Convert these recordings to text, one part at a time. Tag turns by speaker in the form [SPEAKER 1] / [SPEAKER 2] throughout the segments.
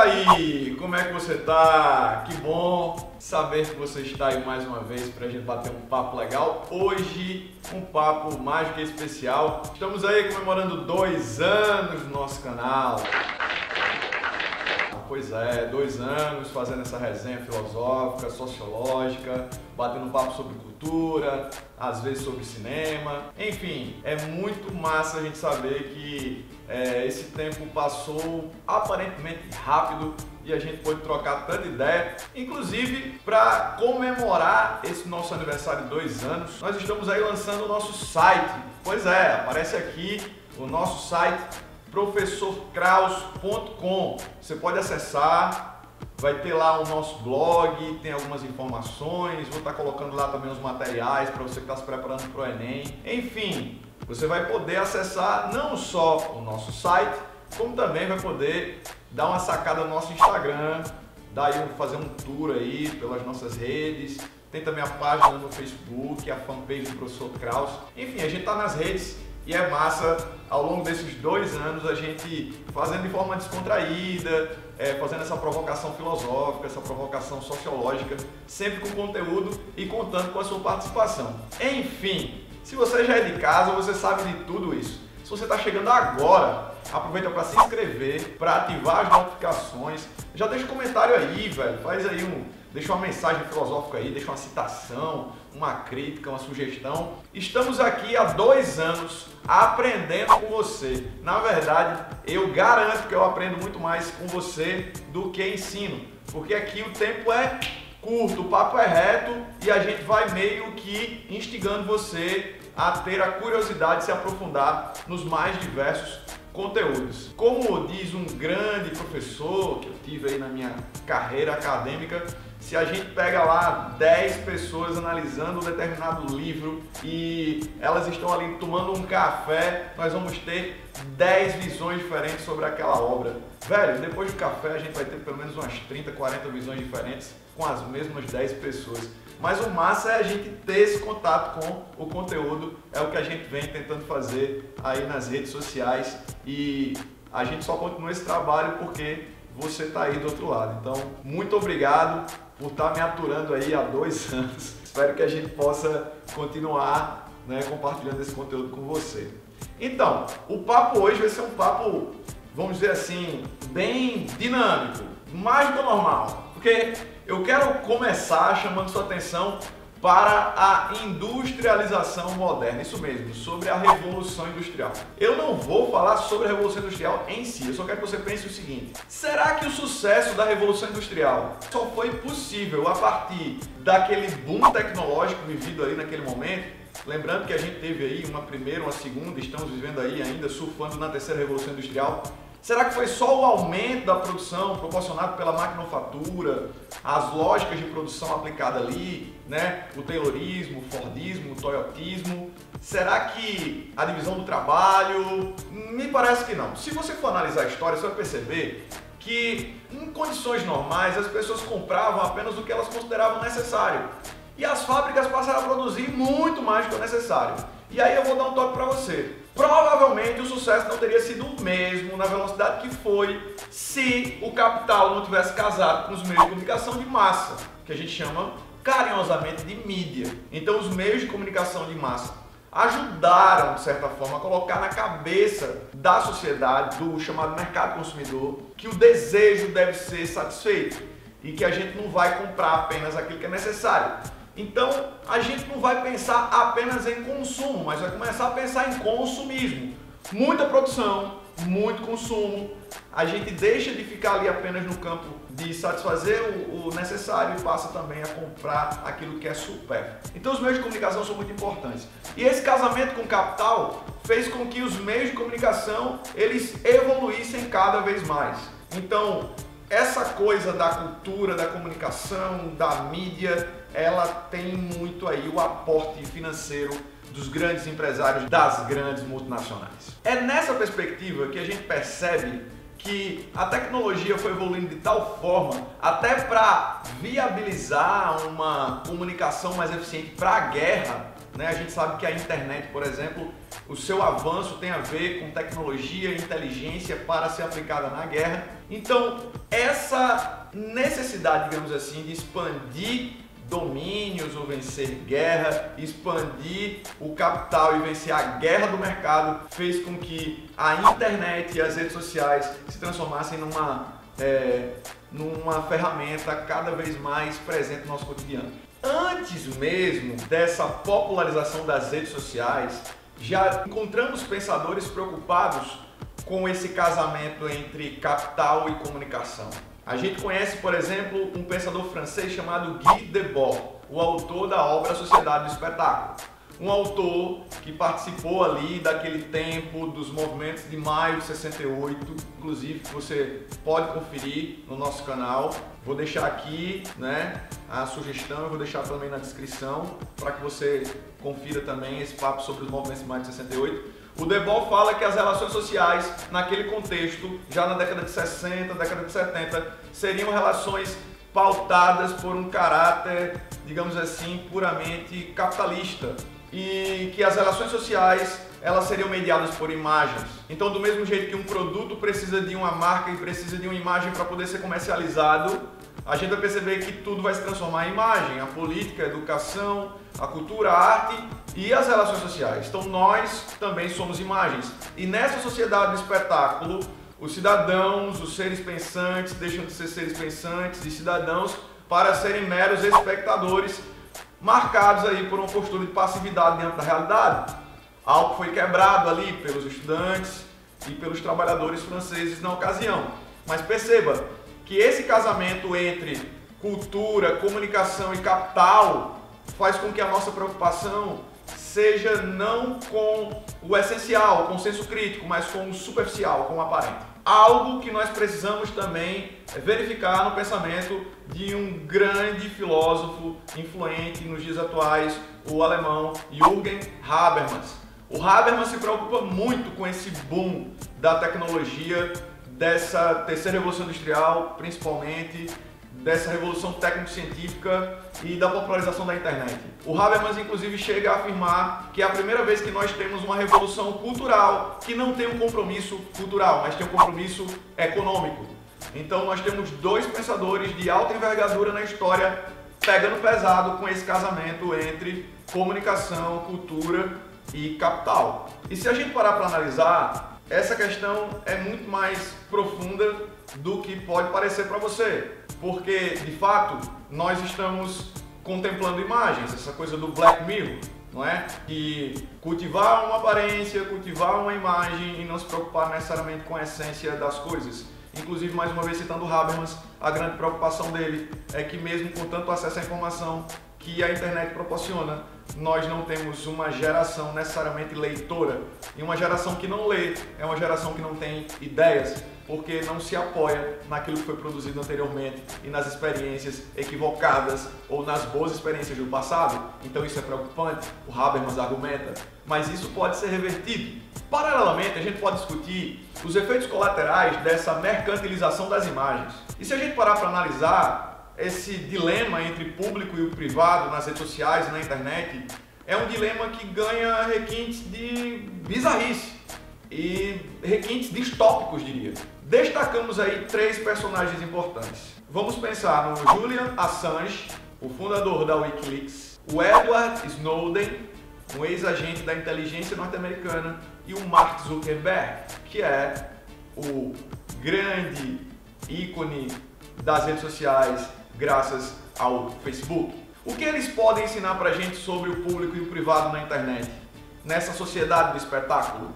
[SPEAKER 1] aí, como é que você tá? Que bom saber que você está aí mais uma vez para a gente bater um papo legal. Hoje, um papo mais que especial. Estamos aí comemorando 2 anos do nosso canal. Pois é, 2 anos fazendo essa resenha filosófica, sociológica, batendo um papo sobre cultura, às vezes sobre cinema. Enfim, é muito massa a gente saber que esse tempo passou aparentemente rápido e a gente pôde trocar tanta ideia. Inclusive, para comemorar esse nosso aniversário de 2 anos, nós estamos aí lançando o nosso site. Pois é, aparece aqui o nosso site professorkraus.com. Você pode acessar, vai ter lá o nosso blog, tem algumas informações, vou estar colocando lá também os materiais para você que está se preparando para o Enem. Enfim, você vai poder acessar não só o nosso site, como também vai poder dar uma sacada no nosso Instagram, fazer um tour aí pelas nossas redes. Tem também a página no Facebook, a fanpage do Professor Kraus. Enfim, a gente está nas redes. E é massa, ao longo desses 2 anos, a gente fazendo de forma descontraída, fazendo essa provocação filosófica, essa provocação sociológica, sempre com conteúdo e contando com a sua participação. Enfim, se você já é de casa, você sabe de tudo isso. Se você está chegando agora, aproveita para se inscrever, para ativar as notificações. Já deixa um comentário aí, velho, deixa uma mensagem filosófica aí, deixa uma citação, uma crítica, uma sugestão. Estamos aqui há 2 anos aprendendo com você. Na verdade, eu garanto que eu aprendo muito mais com você do que ensino, porque aqui o tempo é curto, o papo é reto e a gente vai meio que instigando você a ter a curiosidade de se aprofundar nos mais diversos conteúdos. Como diz um grande professor que eu tive aí na minha carreira acadêmica, se a gente pega lá 10 pessoas analisando um determinado livro e elas estão ali tomando um café, nós vamos ter 10 visões diferentes sobre aquela obra. Velho, depois do café a gente vai ter pelo menos umas 30, 40 visões diferentes com as mesmas 10 pessoas. Mas o massa é a gente ter esse contato com o conteúdo, é o que a gente vem tentando fazer aí nas redes sociais e a gente só continua esse trabalho porque você está aí do outro lado. Então, muito obrigado por estar me aturando aí há 2 anos. Espero que a gente possa continuar, compartilhando esse conteúdo com você. Então, o papo hoje vai ser um papo, vamos dizer assim, bem dinâmico, mais do que o normal, porque eu quero começar chamando sua atenção para a industrialização moderna, isso mesmo, sobre a Revolução Industrial. Eu não vou falar sobre a Revolução Industrial em si, eu só quero que você pense o seguinte: será que o sucesso da Revolução Industrial só foi possível a partir daquele boom tecnológico vivido ali naquele momento? Lembrando que a gente teve aí uma primeira, uma segunda, estamos vivendo aí ainda, surfando na terceira Revolução Industrial. Será que foi só o aumento da produção proporcionado pela maquinofatura, as lógicas de produção aplicadas ali, o taylorismo, o fordismo, o toyotismo? Será que a divisão do trabalho? Me parece que não. Se você for analisar a história, você vai perceber que em condições normais as pessoas compravam apenas o que elas consideravam necessário. E as fábricas passaram a produzir muito mais do que o necessário. E aí eu vou dar um toque para você. Provavelmente o sucesso não teria sido o mesmo na velocidade que foi se o capital não tivesse casado com os meios de comunicação de massa, que a gente chama carinhosamente de mídia. Então os meios de comunicação de massa ajudaram, de certa forma, a colocar na cabeça da sociedade, do chamado mercado consumidor, que o desejo deve ser satisfeito e que a gente não vai comprar apenas aquilo que é necessário. Então, a gente não vai pensar apenas em consumo, mas vai começar a pensar em consumismo. Muita produção, muito consumo. A gente deixa de ficar ali apenas no campo de satisfazer o necessário e passa também a comprar aquilo que é supérfluo. Então, os meios de comunicação são muito importantes. E esse casamento com o capital fez com que os meios de comunicação eles evoluíssem cada vez mais. Então, essa coisa da cultura, da comunicação, da mídia, ela tem muito aí o aporte financeiro dos grandes empresários, das grandes multinacionais. É nessa perspectiva que a gente percebe que a tecnologia foi evoluindo de tal forma, até para viabilizar uma comunicação mais eficiente para a guerra, né? A gente sabe que a internet, por exemplo, o seu avanço tem a ver com tecnologia e inteligência para ser aplicada na guerra. Então, essa necessidade, digamos assim, de expandir domínios ou vencer guerra, expandir o capital e vencer a guerra do mercado, fez com que a internet e as redes sociais se transformassem numa ferramenta cada vez mais presente no nosso cotidiano. Antes mesmo dessa popularização das redes sociais, já encontramos pensadores preocupados com esse casamento entre capital e comunicação. A gente conhece, por exemplo, um pensador francês chamado Guy Debord, o autor da obra Sociedade do Espetáculo. Um autor que participou ali daquele tempo dos movimentos de maio de 68, inclusive que você pode conferir no nosso canal. Vou deixar aqui, né, a sugestão, eu vou deixar também na descrição para que você confira também esse papo sobre os movimentos de maio de 68. O Debord fala que as relações sociais, naquele contexto, já na década de 60, década de 70, seriam relações pautadas por um caráter, digamos assim, puramente capitalista. E que as relações sociais, elas seriam mediadas por imagens. Então, do mesmo jeito que um produto precisa de uma marca e precisa de uma imagem para poder ser comercializado, a gente vai perceber que tudo vai se transformar em imagem. A política, a educação, a cultura, a arte e as relações sociais. Então, nós também somos imagens. E nessa sociedade do espetáculo, os cidadãos, os seres pensantes, deixam de ser seres pensantes e cidadãos para serem meros espectadores, marcados aí por uma postura de passividade diante da realidade. Algo que foi quebrado ali pelos estudantes e pelos trabalhadores franceses na ocasião. Mas perceba que esse casamento entre cultura, comunicação e capital faz com que a nossa preocupação seja não com o essencial, com o senso crítico, mas com o superficial, com o aparente. Algo que nós precisamos também verificar no pensamento de um grande filósofo influente nos dias atuais, o alemão Jürgen Habermas. O Habermas se preocupa muito com esse boom da tecnologia, dessa terceira revolução industrial, principalmente, dessa revolução técnico-científica e da popularização da internet. O Habermas, inclusive, chega a afirmar que é a primeira vez que nós temos uma revolução cultural que não tem um compromisso cultural, mas tem um compromisso econômico. Então, nós temos dois pensadores de alta envergadura na história pegando pesado com esse casamento entre comunicação, cultura e capital. E se a gente parar para analisar, essa questão é muito mais profunda do que pode parecer para você. Porque, de fato, nós estamos contemplando imagens, essa coisa do Black Mirror, não é? Que cultivar uma aparência, cultivar uma imagem e não se preocupar necessariamente com a essência das coisas. Inclusive, mais uma vez citando Habermas, a grande preocupação dele é que mesmo com tanto acesso à informação que a internet proporciona, nós não temos uma geração necessariamente leitora. E uma geração que não lê é uma geração que não tem ideias, porque não se apoia naquilo que foi produzido anteriormente e nas experiências equivocadas ou nas boas experiências do passado. Então isso é preocupante, o Habermas argumenta, mas isso pode ser revertido. Paralelamente, a gente pode discutir os efeitos colaterais dessa mercantilização das imagens. E se a gente parar para analisar esse dilema entre público e o privado nas redes sociais e na internet, é um dilema que ganha requintes de bizarrice e requintes distópicos, diria. Destacamos aí três personagens importantes. Vamos pensar no Julian Assange, o fundador da Wikileaks, o Edward Snowden, um ex-agente da inteligência norte-americana, e o Mark Zuckerberg, que é o grande ícone das redes sociais graças ao Facebook. O que eles podem ensinar pra gente sobre o público e o privado na internet? Nessa sociedade do espetáculo,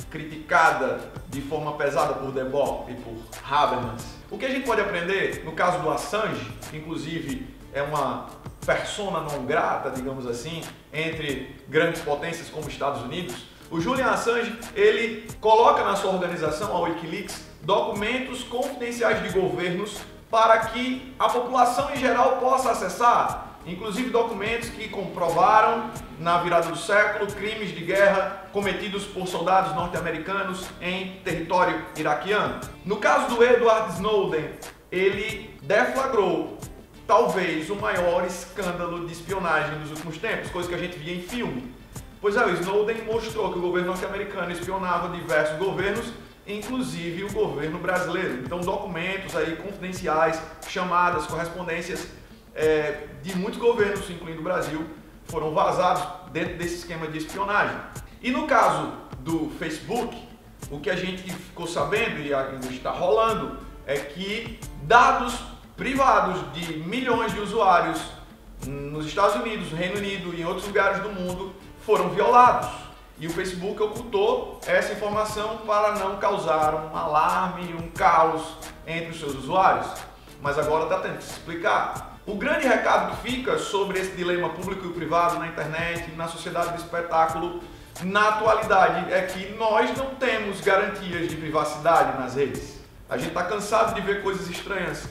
[SPEAKER 1] criticada de forma pesada por Debord e por Habermas. O que a gente pode aprender no caso do Assange, que inclusive é uma persona não grata, digamos assim, entre grandes potências como Estados Unidos? O Julian Assange, ele coloca na sua organização, a Wikileaks, documentos confidenciais de governos para que a população em geral possa acessar, inclusive documentos que comprovaram, na virada do século, crimes de guerra cometidos por soldados norte-americanos em território iraquiano. No caso do Edward Snowden, ele deflagrou talvez o maior escândalo de espionagem dos últimos tempos, coisa que a gente via em filme. Pois é, o Snowden mostrou que o governo norte-americano espionava diversos governos, inclusive o governo brasileiro. Então, documentos aí confidenciais, chamadas, correspondências de muitos governos, incluindo o Brasil, foram vazados dentro desse esquema de espionagem. E no caso do Facebook, o que a gente ficou sabendo e ainda está rolando é que dados privados de milhões de usuários nos Estados Unidos, no Reino Unido e em outros lugares do mundo foram violados. E o Facebook ocultou essa informação para não causar um alarme, um caos entre os seus usuários. Mas agora está tendo que se explicar. O grande recado que fica sobre esse dilema público e privado na internet e na sociedade do espetáculo na atualidade é que nós não temos garantias de privacidade nas redes. A gente está cansado de ver coisas estranhas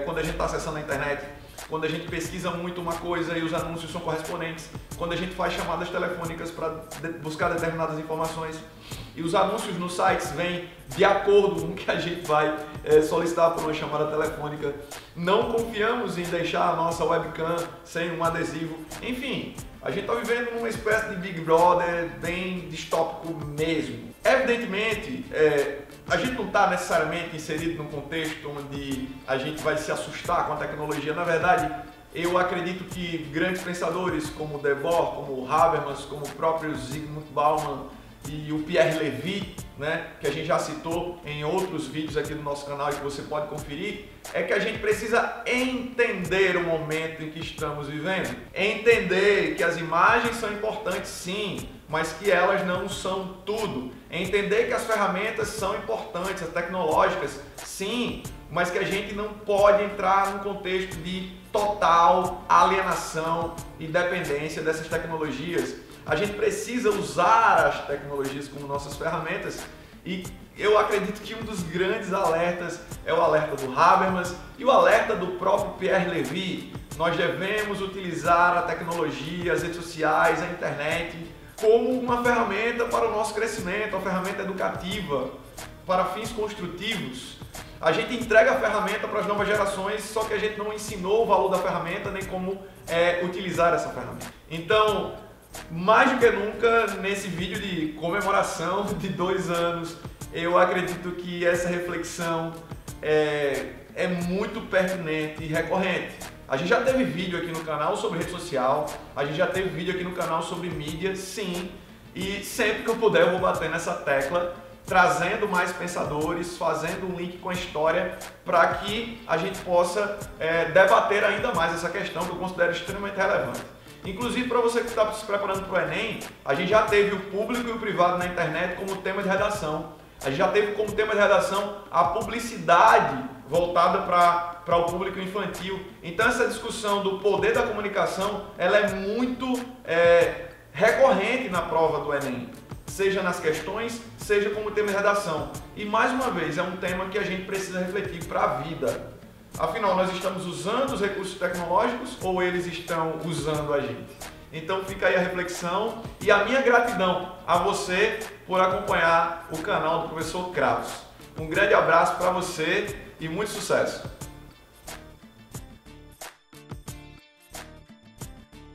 [SPEAKER 1] quando a gente está acessando a internet, quando a gente pesquisa muito uma coisa e os anúncios são correspondentes, quando a gente faz chamadas telefônicas para buscar determinadas informações e os anúncios nos sites vêm de acordo com o que a gente vai solicitar por uma chamada telefônica. Não confiamos em deixar a nossa webcam sem um adesivo. Enfim, a gente está vivendo uma espécie de Big Brother bem distópico mesmo. Evidentemente, a gente não está necessariamente inserido num contexto onde a gente vai se assustar com a tecnologia. Na verdade, eu acredito que grandes pensadores como Debord, como Habermas, como o próprio Zygmunt Bauman e o Pierre Levy, né, que a gente já citou em outros vídeos aqui do nosso canal e que você pode conferir, é que a gente precisa entender o momento em que estamos vivendo. Entender que as imagens são importantes sim, mas que elas não são tudo. Entender que as ferramentas são importantes, as tecnológicas, sim, mas que a gente não pode entrar num contexto de total alienação e dependência dessas tecnologias. A gente precisa usar as tecnologias como nossas ferramentas e eu acredito que um dos grandes alertas é o alerta do Habermas e o alerta do próprio Pierre Levy. Nós devemos utilizar a tecnologia, as redes sociais, a internet como uma ferramenta para o nosso crescimento, uma ferramenta educativa, para fins construtivos. A gente entrega a ferramenta para as novas gerações, só que a gente não ensinou o valor da ferramenta nem como utilizar essa ferramenta. Então, mais do que nunca, nesse vídeo de comemoração de 2 anos, eu acredito que essa reflexão é muito pertinente e recorrente. A gente já teve vídeo aqui no canal sobre rede social, a gente já teve vídeo aqui no canal sobre mídia, sim, e sempre que eu puder eu vou bater nessa tecla, trazendo mais pensadores, fazendo um link com a história para que a gente possa debater ainda mais essa questão que eu considero extremamente relevante. Inclusive, para você que está se preparando para o Enem, a gente já teve o público e o privado na internet como tema de redação. A gente já teve como tema de redação a publicidade voltada para o público infantil. Então, essa discussão do poder da comunicação, ela é muito recorrente na prova do Enem. Seja nas questões, seja como tema de redação. E, mais uma vez, é um tema que a gente precisa refletir para a vida. Afinal, nós estamos usando os recursos tecnológicos ou eles estão usando a gente? Então fica aí a reflexão e a minha gratidão a você por acompanhar o canal do Professor Kraus. Um grande abraço para você e muito sucesso!